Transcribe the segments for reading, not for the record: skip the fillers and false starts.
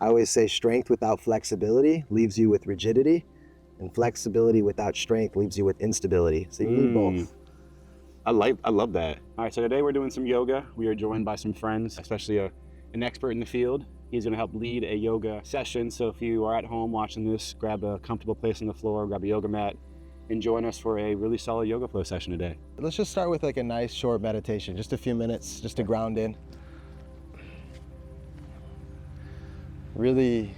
I always say strength without flexibility leaves you with rigidity, and flexibility without strength leaves you with instability. So you need both. I love that. All right, so today we're doing some yoga. We are joined by some friends, especially an expert in the field. He's gonna help lead a yoga session. So if you are at home watching this, grab a comfortable place on the floor, grab a yoga mat, and join us for a really solid yoga flow session today. Let's just start with like a nice short meditation, just a few minutes, just to ground in. Really,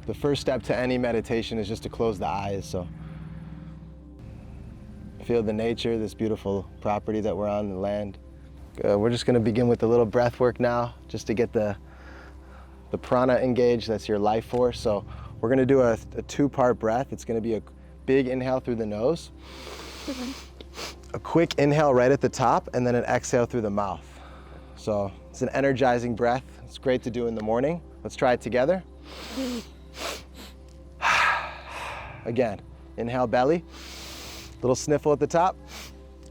the first step to any meditation is just to close the eyes. So feel the nature, this beautiful property that we're on, the land. We're just gonna begin with a little breath work now, just to get the prana engaged. That's your life force. So we're gonna do a two-part breath. It's gonna be a big inhale through the nose, a quick inhale right at the top, and then an exhale through the mouth. So it's an energizing breath. It's great to do in the morning. Let's try it together. Again, inhale belly, little sniffle at the top,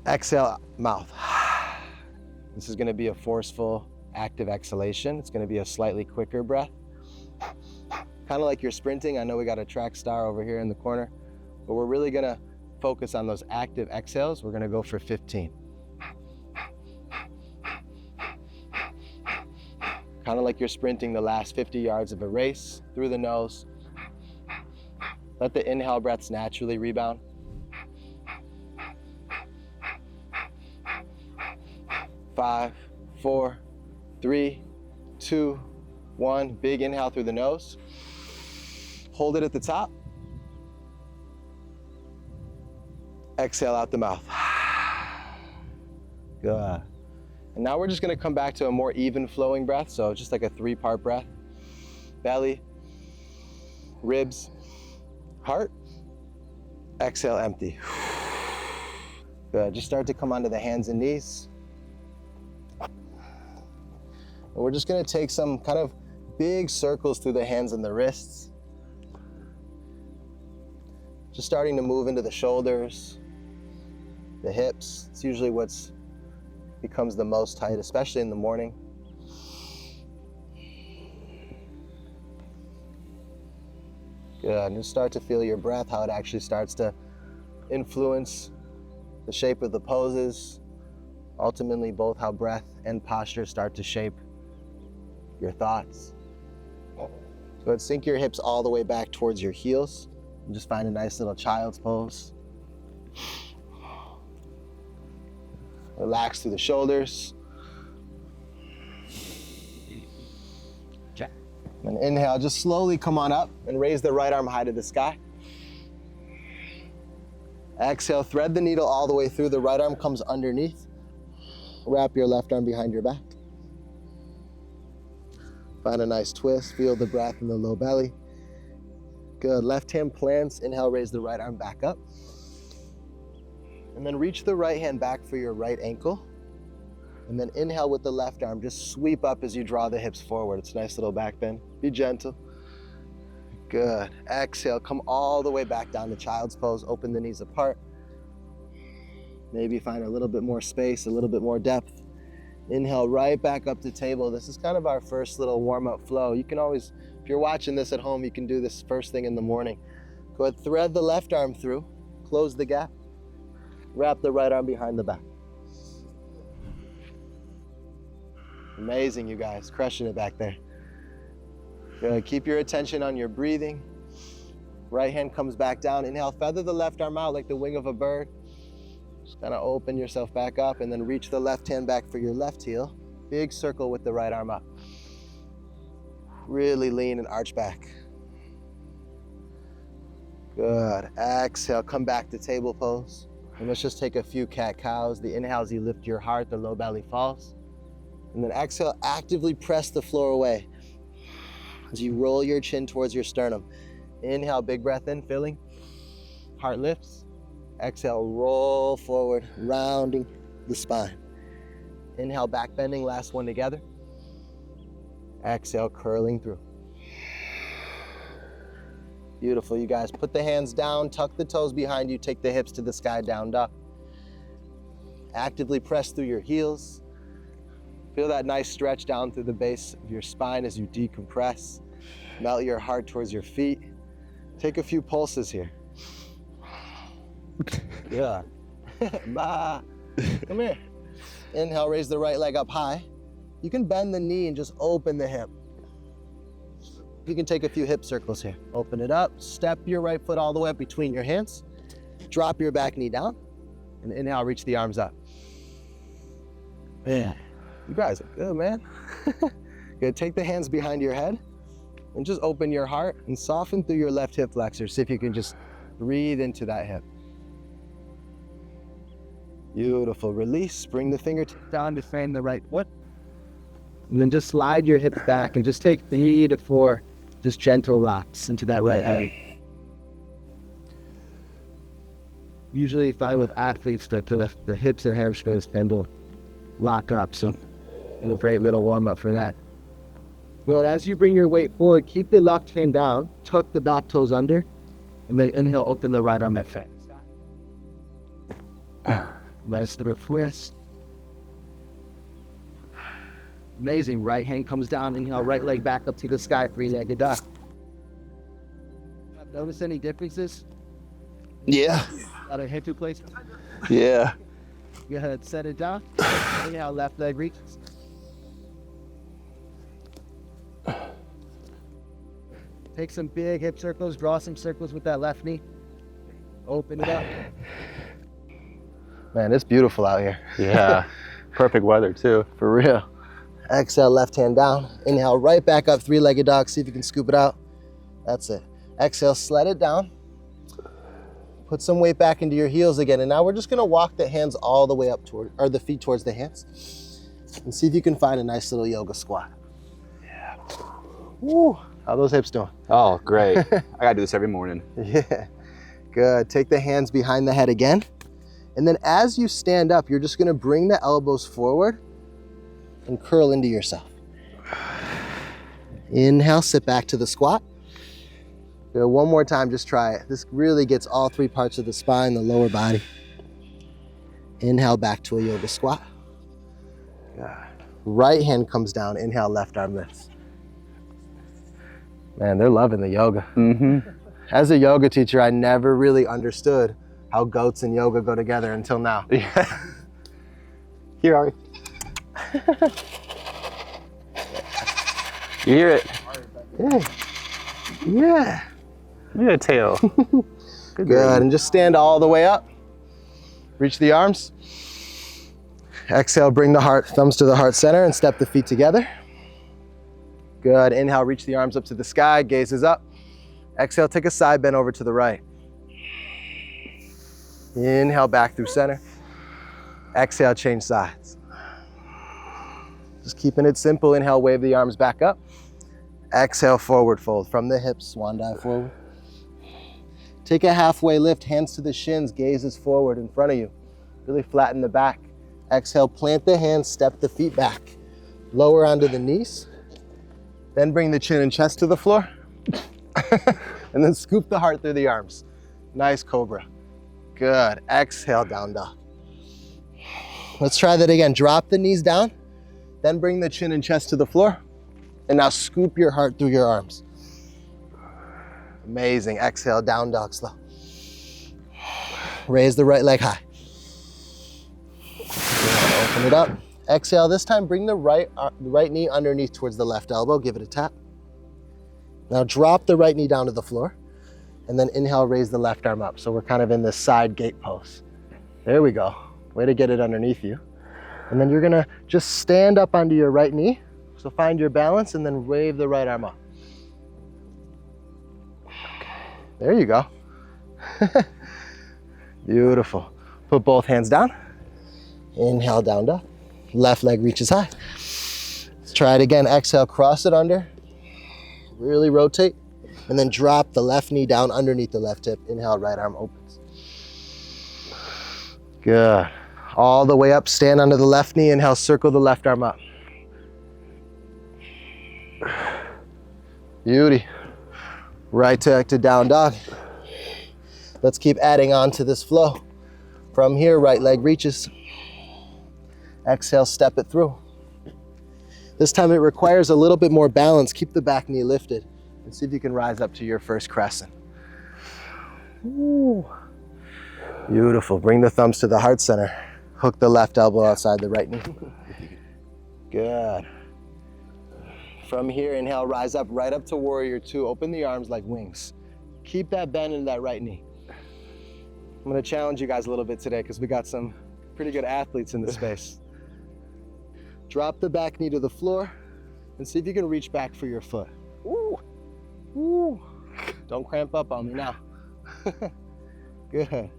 exhale mouth. This is gonna be a forceful, active exhalation. It's gonna be a slightly quicker breath. Kind of like you're sprinting. I know we got a track star over here in the corner, but we're really gonna focus on those active exhales. We're gonna go for 15. Kind of like you're sprinting the last 50 yards of a race through the nose. Let the inhale breaths naturally rebound. 5, 4, 3, 2, 1. Big inhale through the nose. Hold it at the top. Exhale out the mouth. Good. And now we're just gonna come back to a more even flowing breath. So just like a 3-part breath. Belly, ribs, heart. Exhale, empty. Good, just start to come onto the hands and knees. And we're just gonna take some kind of big circles through the hands and the wrists. Just starting to move into the shoulders, the hips. It's usually what's becomes the most tight, especially in the morning. Good, and just start to feel your breath, how it actually starts to influence the shape of the poses. Ultimately, both how breath and posture start to shape your thoughts. So sink your hips all the way back towards your heels. And just find a nice little child's pose. Relax through the shoulders. Check. And inhale, just slowly come on up and raise the right arm high to the sky. Exhale, thread the needle all the way through. The right arm comes underneath. Wrap your left arm behind your back. Find a nice twist. Feel the breath in the low belly. Good. Left hand plants. Inhale, raise the right arm back up. And then reach the right hand back for your right ankle. And then inhale with the left arm. Just sweep up as you draw the hips forward. It's a nice little back bend. Be gentle. Good. Exhale, come all the way back down to child's pose. Open the knees apart. Maybe find a little bit more space, a little bit more depth. Inhale right back up to table. This is kind of our first little warm-up flow. You can always, if you're watching this at home, you can do this first thing in the morning. Go ahead, thread the left arm through, close the gap, wrap the right arm behind the back. Amazing, you guys, crushing it back there. Good, keep your attention on your breathing. Right hand comes back down. Inhale, feather the left arm out like the wing of a bird. Just kind of open yourself back up and then reach the left hand back for your left heel. Big circle with the right arm up. Really lean and arch back. Good. Exhale, come back to table pose. And let's just take a few cat-cows. The inhales, you lift your heart, the low belly falls. And then exhale, actively press the floor away as you roll your chin towards your sternum. Inhale, big breath in, filling. Heart lifts. Exhale, roll forward, rounding the spine. Inhale, back bending, last one together. Exhale, curling through. Beautiful, you guys. Put the hands down, tuck the toes behind you, take the hips to the sky, down dog. Actively press through your heels. Feel that nice stretch down through the base of your spine as you decompress. Melt your heart towards your feet. Take a few pulses here. Yeah. Come here. Inhale, raise the right leg up high. You can bend the knee and just open the hip. You can take a few hip circles here. Open it up, step your right foot all the way up between your hands. Drop your back knee down, and inhale, reach the arms up. Man, you guys are good, man. Good, take the hands behind your head and just open your heart and soften through your left hip flexor. See if you can just breathe into that hip. Beautiful, release, bring the fingertips down to fan the right foot. And then just slide your hips back and just take 3 to 4 just gentle rocks into that right leg. Usually find with athletes that the hips and hamstrings tend to lock up, so a great little warm up for that. Well, as you bring your weight forward, keep the left hand down, tuck the back toes under, and then inhale, open the right arm at face. Nice little twist. Amazing, right hand comes down, inhale, right leg back up to the sky, 3-legged duck. Notice any differences? Yeah. Out of hip placement? Yeah. Go ahead, set it down. Inhale, left leg reaches. Take some big hip circles, draw some circles with that left knee. Open it up. Man, it's beautiful out here. Yeah, perfect weather too. For real. Exhale, left hand down. Inhale, right back up, 3-legged dog. See if you can scoop it out. That's it. Exhale, sled it down. Put some weight back into your heels again. And now we're just gonna walk the hands all the way up toward, or the feet towards the hands. And see if you can find a nice little yoga squat. Yeah. Woo. How those hips doing? Oh, great. I gotta do this every morning. Yeah. Good. Take the hands behind the head again. And then as you stand up, you're just gonna bring the elbows forward and curl into yourself. Inhale, sit back to the squat. Good. One more time, just try it. This really gets all 3 parts of the spine, the lower body. Inhale, back to a yoga squat. Good. Right hand comes down, inhale, left arm lifts. Man, they're loving the yoga. Mm-hmm. As a yoga teacher, I never really understood how goats and yoga go together until now. Yeah. Here, Ari. You hear it? Yeah. Yeah. Look at a tail. Good, and just stand all the way up. Reach the arms. Exhale, bring the heart, thumbs to the heart center and step the feet together. Good, inhale, reach the arms up to the sky, gaze is up. Exhale, take a side bend over to the right. Inhale, back through center. Exhale, change sides. Just keeping it simple. Inhale, wave the arms back up. Exhale, forward fold from the hips, swan dive forward. Take a halfway lift, hands to the shins, gaze is forward in front of you. Really flatten the back. Exhale, plant the hands, step the feet back. Lower onto the knees. Then bring the chin and chest to the floor. And then scoop the heart through the arms. Nice cobra. Good. Exhale, down dog. Let's try that again. Drop the knees down, then bring the chin and chest to the floor. And now scoop your heart through your arms. Amazing. Exhale, down dog slow. Raise the right leg high. Good. Open it up. Exhale, this time bring the right knee underneath towards the left elbow. Give it a tap. Now drop the right knee down to the floor. And then inhale, raise the left arm up. So we're kind of in this side gate pose. There we go. Way to get it underneath you. And then you're gonna just stand up onto your right knee. So find your balance and then wave the right arm up. There you go. Beautiful. Put both hands down. Inhale, down dog. Left leg reaches high. Let's try it again. Exhale, cross it under. Really rotate. And then drop the left knee down underneath the left hip. Inhale, right arm opens. Good. All the way up, stand under the left knee. Inhale, circle the left arm up. Beauty. Right to down dog. Let's keep adding on to this flow. From here, right leg reaches. Exhale, step it through. This time it requires a little bit more balance. Keep the back knee lifted. And see if you can rise up to your first crescent. Ooh. Beautiful. Bring the thumbs to the heart center. Hook the left elbow outside the right knee. Good. From here, inhale, rise up, right up to warrior two. Open the arms like wings. Keep that bend in that right knee. I'm gonna challenge you guys a little bit today because we got some pretty good athletes in the space. Drop the back knee to the floor and see if you can reach back for your foot. Ooh. Ooh. Don't cramp up on me now. Good.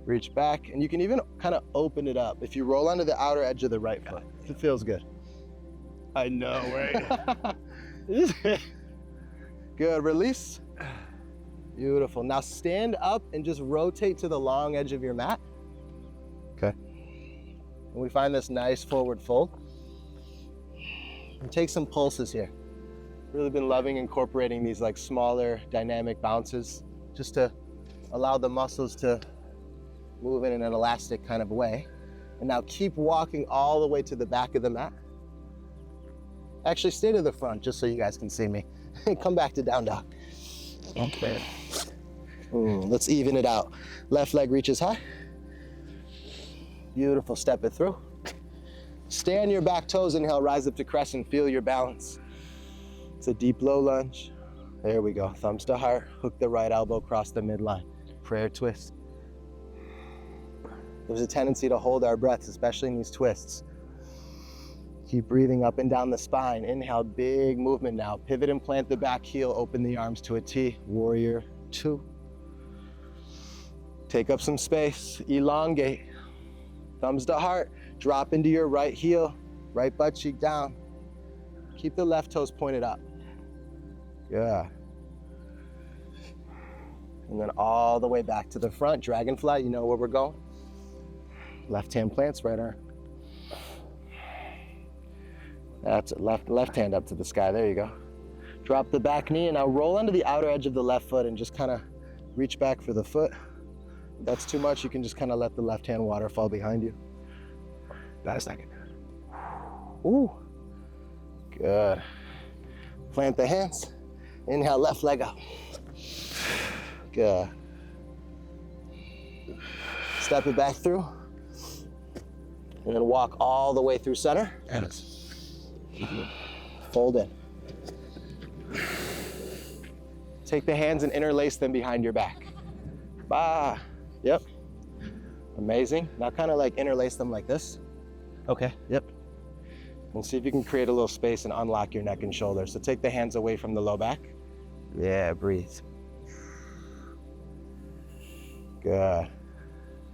Reach back, and you can even kind of open it up if you roll onto the outer edge of the right foot. It feels good. I know, right? Good, release. Beautiful. Now stand up and just rotate to the long edge of your mat. Okay. And we find this nice forward fold. And take some pulses here. Really been loving incorporating these like smaller dynamic bounces just to allow the muscles to move in an elastic kind of way. And now keep walking all the way to the back of the mat. Actually, stay to the front just so you guys can see me. Come back to down dog. Okay. Let's even it out. Left leg reaches high. Beautiful, step it through. Stay on your back toes, inhale, rise up to crescent, feel your balance. It's a deep low lunge. There we go, thumbs to heart, hook the right elbow across the midline. Prayer twist. There's a tendency to hold our breaths, especially in these twists. Keep breathing up and down the spine. Inhale, big movement now. Pivot and plant the back heel, open the arms to a T. Warrior two. Take up some space, elongate. Thumbs to heart, drop into your right heel, right butt cheek down. Keep the left toes pointed up. Yeah. And then all the way back to the front, dragonfly, you know where we're going. Left hand plants, right arm. That's it, left hand up to the sky, there you go. Drop the back knee and now roll onto the outer edge of the left foot and just kind of reach back for the foot. If that's too much, you can just kind of let the left hand waterfall behind you. Got a second. Ooh, good. Plant the hands. Inhale, left leg up. Good. Step it back through. And then walk all the way through center. Fold in. Take the hands and interlace them behind your back. Bah. Yep. Amazing. Now kind of like interlace them like this. Okay. Yep. And see if you can create a little space and unlock your neck and shoulders. So take the hands away from the low back. Yeah, breathe. Good.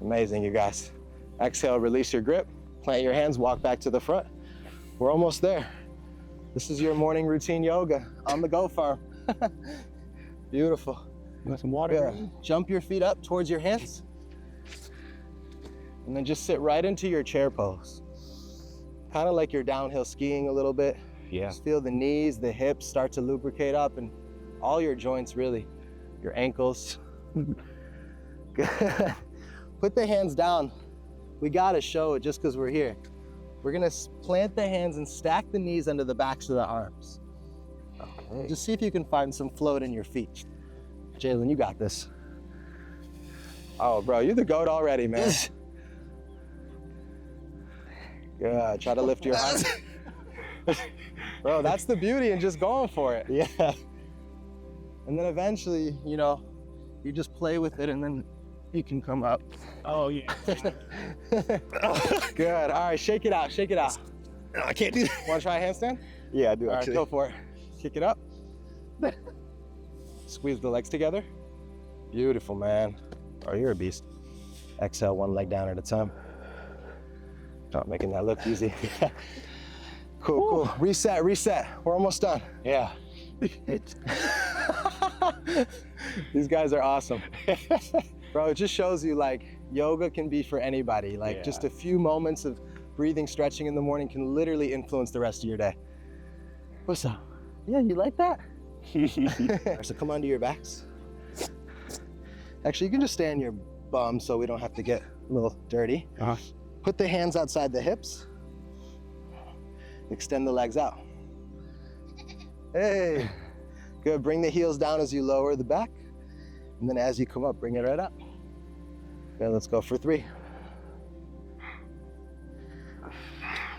Amazing, you guys. Exhale, release your grip. Plant your hands, walk back to the front. We're almost there. This is your morning routine yoga on the go farm. Beautiful. You want some water? Good. Jump your feet up towards your hands. And then just sit right into your chair pose. Kind of like you're downhill skiing a little bit. Yeah. Just feel the knees, the hips start to lubricate up and all your joints really, your ankles. Good. Put the hands down. We gotta show it just because we're here. We're gonna plant the hands and stack the knees under the backs of the arms. Okay. Just see if you can find some float in your feet. Jalen, you got this. Oh, bro, you're the GOAT already, man. Good, try to lift your heart. Bro, that's the beauty in just going for it. Yeah. And then eventually, you know, you just play with it and then you can come up. Oh, yeah. Good, all right, shake it out, shake it out. No, I can't do that. Wanna try a handstand? Yeah, I do, All right, actually. go for it. Kick it up. Squeeze the legs together. Beautiful, man. Oh, you're a beast. Exhale, one leg down at a time. Not making that look easy. Cool, cool. Reset, reset. We're almost done. Yeah. These guys are awesome. Bro, it just shows you like yoga can be for anybody. Like just a few moments of breathing, stretching in the morning can literally influence the rest of your day. What's up? Yeah, you like that? So come onto your backs. Actually, you can just stay on your bum so we don't have to get a little dirty. Put the hands outside the hips. Extend the legs out. Hey, Good, bring the heels down as you lower the back. And then as you come up, bring it right up. Okay, let's go for 3.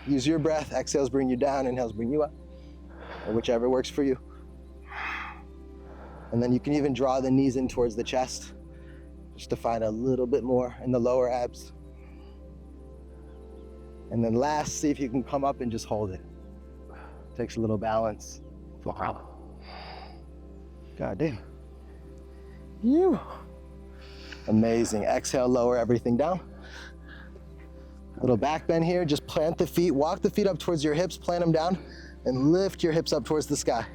Use your breath. Exhales bring you down, inhales bring you up. Or whichever works for you. And then you can even draw the knees in towards the chest, just to find a little bit more in the lower abs. And then last, see if you can come up and just hold it. Takes a little balance. God damn. You. Amazing. Exhale, lower everything down. Little back bend here. Just plant the feet, walk the feet up towards your hips, plant them down, and lift your hips up towards the sky.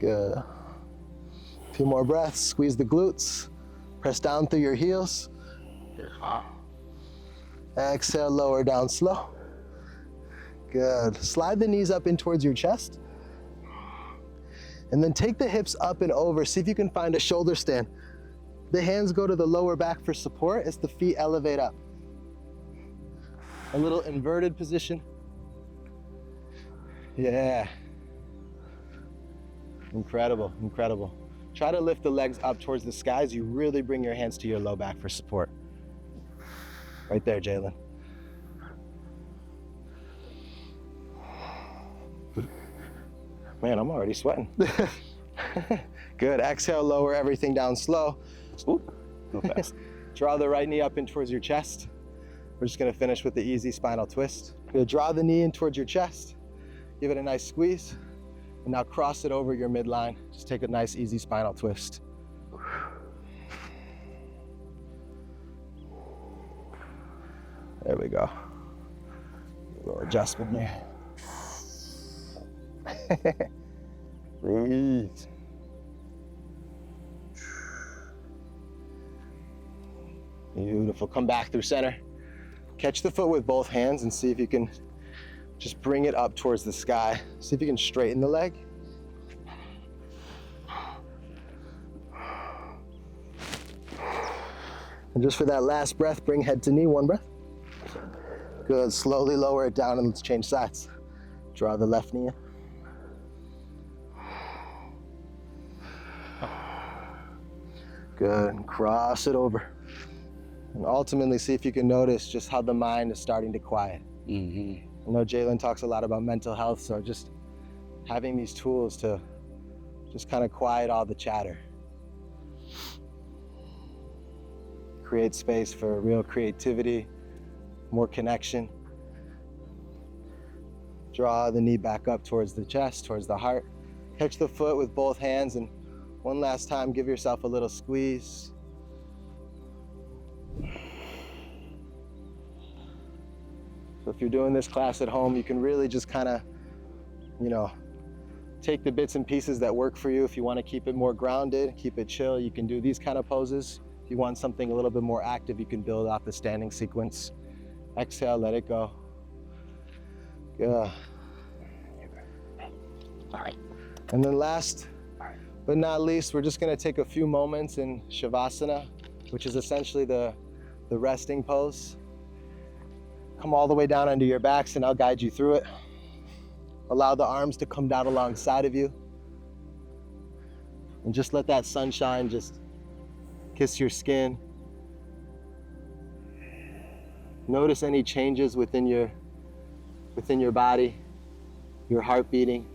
Good. A few more breaths. Squeeze the glutes. Press down through your heels. Exhale, lower down slow. Good. Slide the knees up in towards your chest. And then take the hips up and over. See if you can find a shoulder stand. The hands go to the lower back for support as the feet elevate up. A little inverted position. Yeah. Incredible, incredible. Try to lift the legs up towards the sky as you really bring your hands to your low back for support. Right there, Jalen. Man, I'm already sweating. Good, exhale, lower everything down slow. Ooh, no fast. Draw the right knee up in towards your chest. We're just gonna finish with the easy spinal twist. You're gonna draw the knee in towards your chest. Give it a nice squeeze. And now cross it over your midline. Just take a nice, easy spinal twist. There we go. A little adjustment there. Breathe. Beautiful. Come back through center. Catch the foot with both hands and see if you can just bring it up towards the sky. See if you can straighten the leg. And just for that last breath, bring head to knee, 1 breath. Good, slowly lower it down and let's change sides. Draw the left knee in. Good, and cross it over. And ultimately see if you can notice just how the mind is starting to quiet. Mm-hmm. I know Jalen talks a lot about mental health, so just having these tools to just kind of quiet all the chatter. Create space for real creativity, more connection. Draw the knee back up towards the chest, towards the heart. Catch the foot with both hands, and one last time, give yourself a little squeeze. So if you're doing this class at home, you can really just kind of, take the bits and pieces that work for you. If you want to keep it more grounded, keep it chill, you can do these kind of poses. If you want something a little bit more active, you can build off the standing sequence. Exhale, let it go. Good. All right. And then last but not least, we're just going to take a few moments in Shavasana, which is essentially the resting pose. Come all the way down onto your backs and I'll guide you through it. Allow the arms to come down alongside of you. And just let that sunshine just kiss your skin. Notice any changes within your body, your heart beating,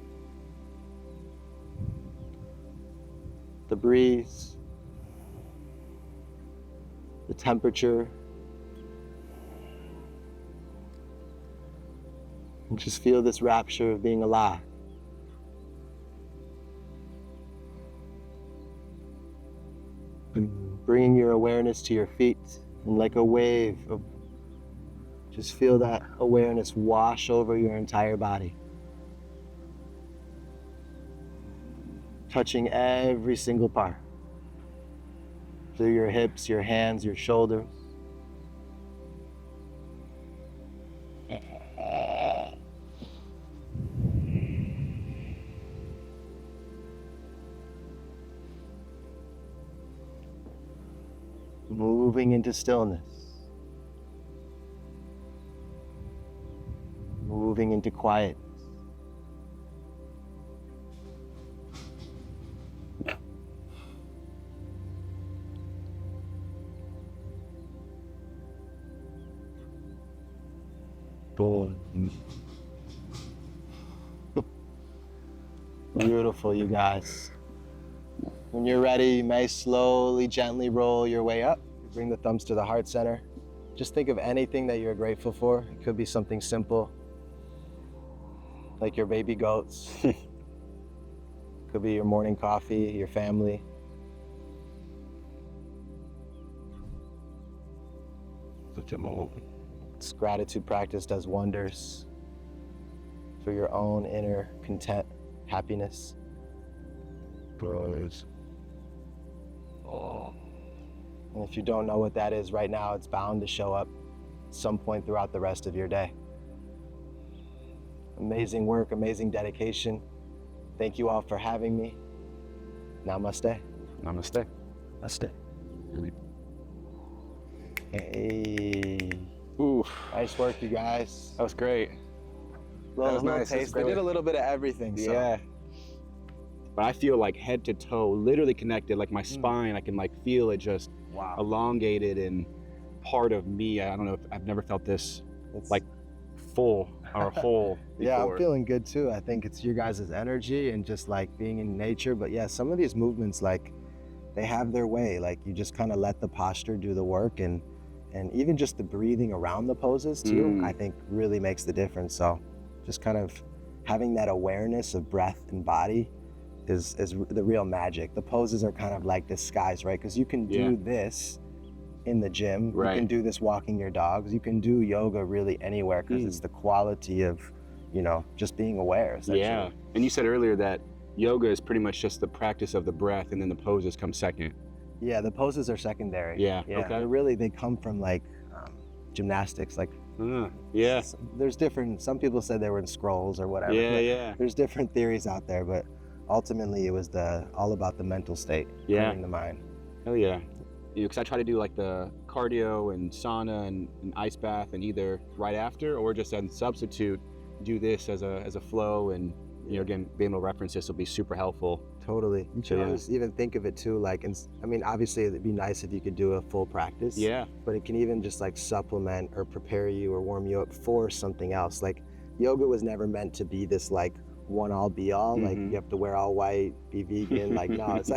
the breeze, the temperature. And just feel this rapture of being alive. Bringing your awareness to your feet, and like a wave of, just feel that awareness wash over your entire body. Touching every single part. Through your hips, your hands, your shoulders. Moving into stillness. moving into quiet. Beautiful, you guys. When you're ready, you may slowly, gently roll your way up. Bring the thumbs to the heart center. Just think of anything that you're grateful for. It could be something simple, like your baby goats. Could be your morning coffee, your family. This gratitude practice does wonders for your own inner content, happiness. And if you don't know what that is right now, it's bound to show up at some point throughout the rest of your day. Amazing work, amazing dedication. Thank you all for having me. Namaste. Namaste. Namaste. Hey. Ooh, Nice work, you guys. that was great. Little nice. taste. They did a little bit of everything. So. Yeah. But I feel like head to toe, literally connected, like my spine, I can like feel it just Wow. elongated and part of me. I don't know if I've never felt this It's, like full or whole yeah, before. I'm feeling good too. I think it's your guys' energy and just like being in nature. But yeah, some of these movements, like they have their way. Like you just kind of let the posture do the work, and even just the breathing around the poses too, I think really makes the difference. So just kind of having that awareness of breath and body is the real magic. The poses are kind of like disguise, right? Because you can do this in the gym, Right. you can do this walking your dogs, you can do yoga really anywhere, because it's the quality of, you know, just being aware, essentially. Yeah, and you said earlier that yoga is pretty much just the practice of the breath, and then the poses come second. Yeah, the poses are secondary. Yeah, Yeah, okay. they come from like gymnastics. Like Yeah, there's different, some people said they were in scrolls or whatever. yeah, but yeah. There's different theories out there, but ultimately it was all about the mental state, Yeah. clearing the mind. Hell yeah. You know, because I try to do like the cardio and sauna and ice bath, and either right after or just as a substitute, do this as a flow, and you know, again, being able to reference this will be super helpful. Totally. You should Yeah. always even think of it too, like, I mean, obviously it'd be nice if you could do a full practice. Yeah, But it can even just like supplement or prepare you or warm you up for something else. Like yoga was never meant to be this like one all be all, like you have to wear all white, be vegan. Like no, it's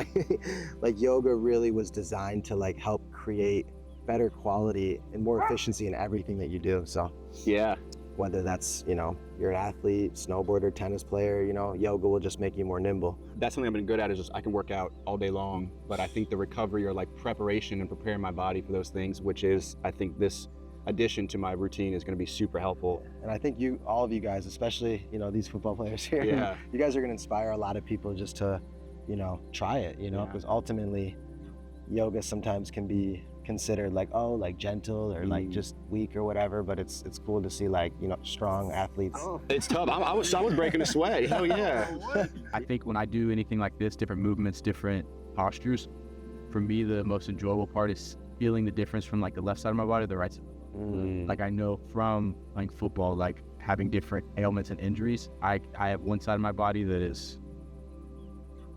like yoga really was designed to like help create better quality and more efficiency in everything that you do. So yeah. whether that's, you know, you're an athlete, snowboarder, tennis player, you know, yoga will just make you more nimble. That's something I've been good at, is just I can work out all day long, but I think the recovery or like preparation and preparing my body for those things, which is, I think this addition to my routine is going to be super helpful. And I think all of you guys, especially, you know, these football players here, Yeah. you guys are going to inspire a lot of people just to, you know, try it, you know, Yeah. because ultimately yoga sometimes can be considered like, oh, like gentle or like just weak or whatever, but it's cool to see like, you know, strong athletes. It's tough. I was breaking a sweat. Hell yeah. I think when I do anything like this, different movements, different postures, for me, the most enjoyable part is feeling the difference from like the left side of my body to the right side. Like I know from playing football, like having different ailments and injuries, I have one side of my body that is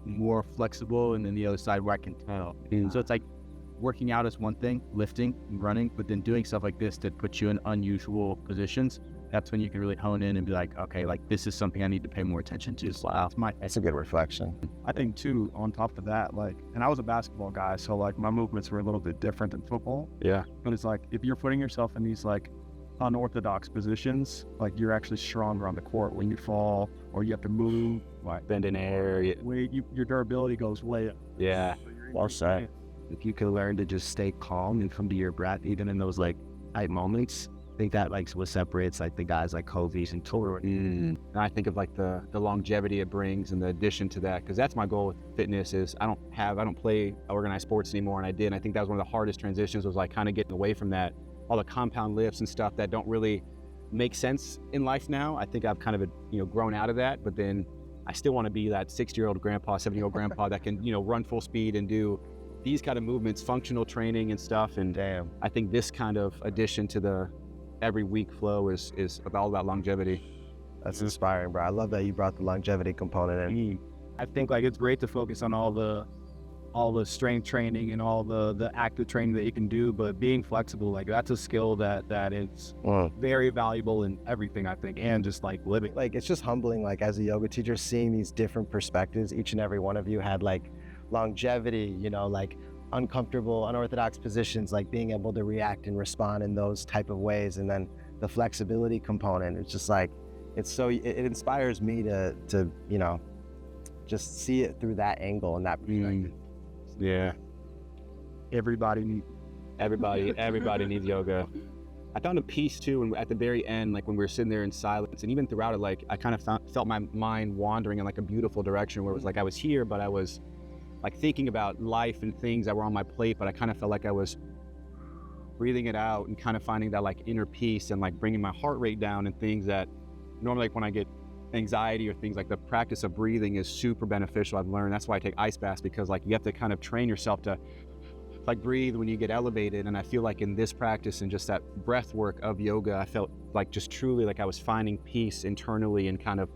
more flexible, and then the other side where I can tell. So it's like working out is one thing, lifting and running, but then doing stuff like this that puts you in unusual positions. That's when you can really hone in and be like, okay, like this is something I need to pay more attention to. That's a good reflection. I think too, on top of that, like, and I was a basketball guy, so like my movements were a little bit different than football. Yeah. But it's like, if you're putting yourself in these like unorthodox positions, like you're actually stronger on the court when you fall or you have to move. Like, Bend in air. your durability goes way up. Yeah. Well said. If you can learn to just stay calm and come to your breath, even in those like tight moments, I think that like what separates like the guys like Kobe's and Toro. And I think of like the longevity it brings and the addition to that, because that's my goal with fitness. Is I don't play organized sports anymore, and I did. And I think that was one of the hardest transitions, was like kind of getting away from that, all the compound lifts and stuff that don't really make sense in life now. I think I've kind of, you know, grown out of that, but then I still want to be that 60-year-old grandpa, 70-year-old grandpa that can, you know, run full speed and do these kind of movements, functional training and stuff. And Damn. I think this kind of addition to the every week flow is all about longevity. That's inspiring, bro. I love that you brought the longevity component in. I think like it's great to focus on all the strength training and all the active training that you can do, but being flexible, like that's a skill that is very valuable in everything, I think, and just like living. Like, it's just humbling, like as a yoga teacher, seeing these different perspectives. Each and every one of you had like longevity, you know, like uncomfortable, unorthodox positions, like being able to react and respond in those type of ways. And then the flexibility component, it's just like, it inspires me to, you know, just see it through that angle and that perspective. Yeah. Everybody needs yoga. I found a peace too, and at the very end, like when we were sitting there in silence, and even throughout it, like I kind of felt my mind wandering in like a beautiful direction where it was like I was here, but I was like thinking about life and things that were on my plate, but I kind of felt like I was breathing it out and kind of finding that like inner peace and like bringing my heart rate down, and things that normally, like when I get anxiety or things, like the practice of breathing is super beneficial. I've learned that's why I take ice baths, because like you have to kind of train yourself to like breathe when you get elevated. And I feel like in this practice and just that breath work of yoga, I felt like just truly like I was finding peace internally and kind of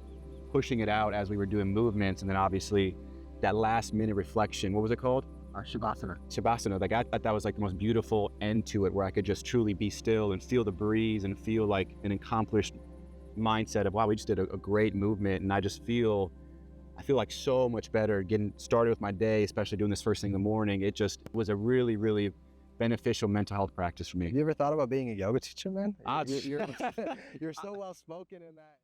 pushing it out as we were doing movements. And then obviously that last minute reflection, what was it called? Shavasana. Like I thought that was like the most beautiful end to it, where I could just truly be still and feel the breeze and feel like an accomplished mindset of, wow, we just did a great movement. And I feel like so much better getting started with my day, especially doing this first thing in the morning. It just was a really, really beneficial mental health practice for me. Have you ever thought about being a yoga teacher, man? Ah, You're so well spoken in that.